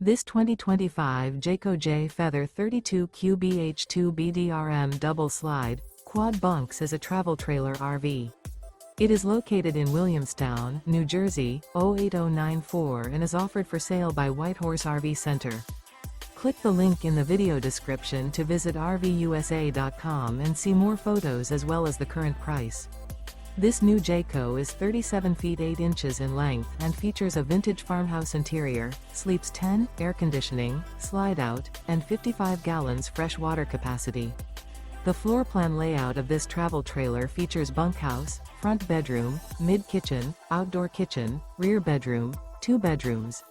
This 2025 Jayco Jay Feather 32QBH2BDRM double slide, quad bunks is a travel trailer RV. It is located in Williamstown, New Jersey, 08094 and is offered for sale by Whitehorse RV Center. Click the link in the video description to visit RVUSA.com and see more photos as well as the current price. This new Jayco is 37 feet 8 inches in length and features a vintage farmhouse interior, sleeps 10, air conditioning, slide out, and 55 gallons fresh water capacity. The floor plan layout of this travel trailer features bunkhouse, front bedroom, mid-kitchen, outdoor kitchen, rear bedroom, 2 bedrooms.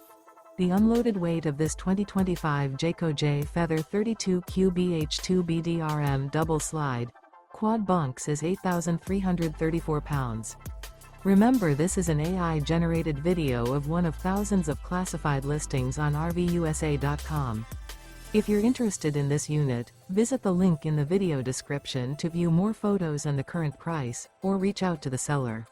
The unloaded weight of this 2025 Jayco Jay Feather 32QBH2BDRM double slide, quad bunks is 8,334 pounds. Remember, this is an AI-generated video of one of thousands of classified listings on RVUSA.com. If you're interested in this unit, visit the link in the video description to view more photos and the current price, or reach out to the seller.